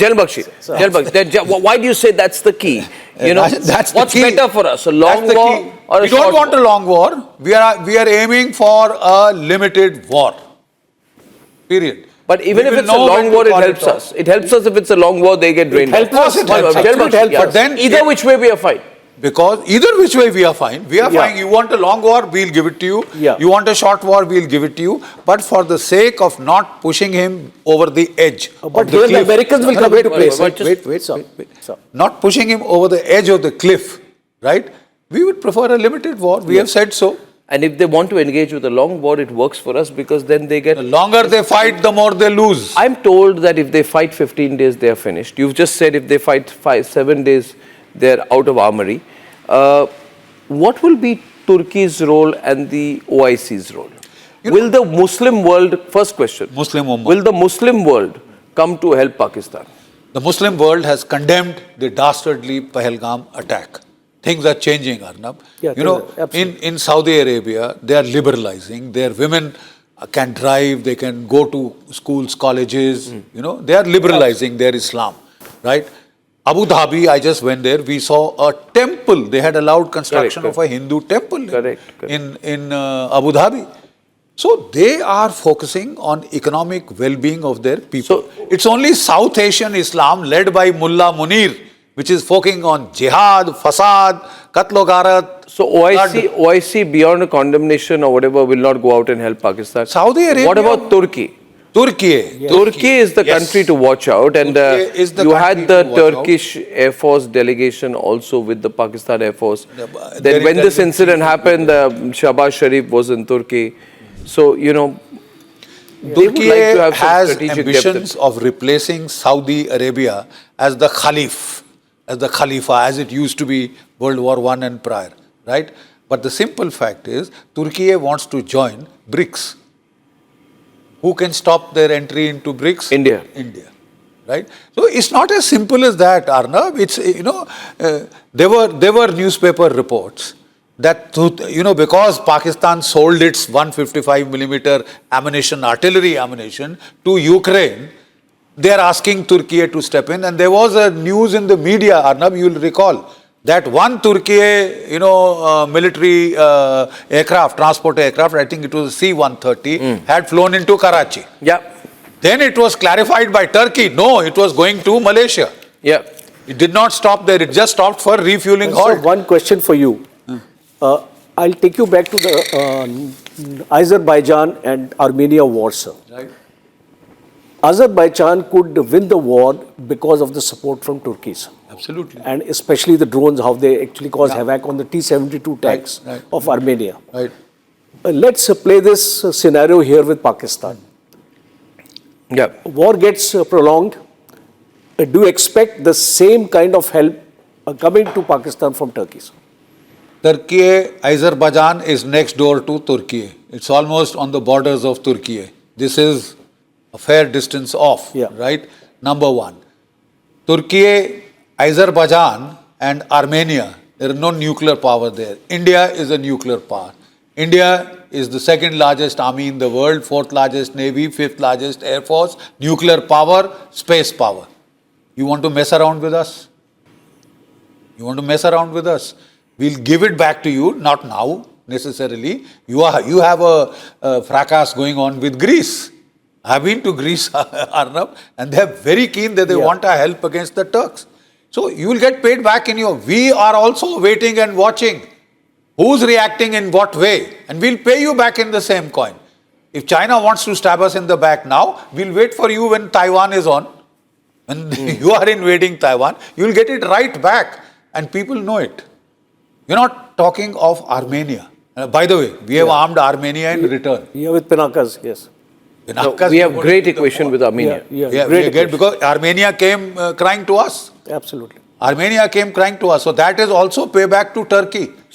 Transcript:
Why do you say that's the key? You know, that's what's the key. better for us, a long war or a We short don't want war? a long war. We are aiming for a limited war. Period. But even if it's a long war, it helps us. It helps us if it's a long war, they get drained. Of course it helps us. But then either which way we are fine. Because either which way we are fine. We are fine. You want a long war, we'll give it to you. You want a short war, we'll give it to you. But for the sake of not pushing him over the edge. But here the Americans will come into place. Wait. Not pushing him over the edge of the cliff, right? We would prefer a limited war. We have said so. And if they want to engage with a long war, it works for us because then they get... The longer they fight, the more they lose. I'm told that if they fight 15 days, they are finished. You've just said if they fight 7 days, they're out of armory. What will be Turkey's role and the OIC's role? Will the Muslim world, first question, will the Muslim world come to help Pakistan? The Muslim world has condemned the dastardly Pahalgam attack. Things are changing, Arnab. In Saudi Arabia, they are liberalizing. Their women can drive, they can go to schools, colleges. They are liberalizing their Islam, right? Abu Dhabi, I just went there. We saw a temple. They had allowed construction of a Hindu temple in Abu Dhabi. So they are focusing on economic well-being of their people. So it's only South Asian Islam led by Mullah Munir, which is focusing on jihad, fasad, katlogarat. So OIC beyond a condemnation or whatever will not go out and help Pakistan. Saudi Arabia. What about Turkey? Turkey. Turkey is the country to watch out, and you had the Turkish Air Force delegation also with the Pakistan Air Force. Then when this incident happened, Shahbaz Sharif was in Turkey. So, Turkey has ambitions of replacing Saudi Arabia as the Khalif, as the Khalifa, as it used to be World War I and prior, right? But the simple fact is, Turkey wants to join BRICS. Who can stop their entry into BRICS? India. Right? So it's not as simple as that, Arnab. It's, there were newspaper reports that, because Pakistan sold its 155mm ammunition, artillery ammunition to Ukraine, they are asking Turkey to step in. And there was a news in the media, Arnab, you will recall, that one Turkey, military aircraft, transport aircraft, I think it was a C-130, had flown into Karachi. Then it was clarified by Turkey, no, it was going to Malaysia. It did not stop there, it just stopped for refueling halt. So one question for you. I'll take you back to the Azerbaijan and Armenia war, sir. Right. Azerbaijan could win the war because of the support from Turkey, sir. Absolutely. And especially the drones, how they actually cause havoc on the T-72 tanks of Armenia. Right. Let's play this scenario here with Pakistan. War gets prolonged. Do you expect the same kind of help coming to Pakistan from Turkey, sir? Turkey, Azerbaijan is next door to Turkey. It's almost on the borders of Turkey. This is a fair distance off, right? Number one. Turkey, Azerbaijan and Armenia, there is no nuclear power there. India is a nuclear power. India is the second largest army in the world, fourth largest navy, fifth largest air force, nuclear power, space power. You want to mess around with us? You want to mess around with us? We'll give it back to you, not now necessarily. You have a fracas going on with Greece. I've been to Greece, Arnab, and they're very keen that they want our help against the Turks. So you will get paid back in your... We are also waiting and watching who's reacting in what way, and we'll pay you back in the same coin. If China wants to stab us in the back now, we'll wait for you when Taiwan is on. When you are invading Taiwan, you'll get it right back, and people know it. You're not talking of Armenia. By the way, we have armed Armenia in return. With Pinakas, yes. So we have great equation with Armenia. Great, because Armenia came crying to us. Absolutely. Armenia came crying to us. So that is also payback to Turkey.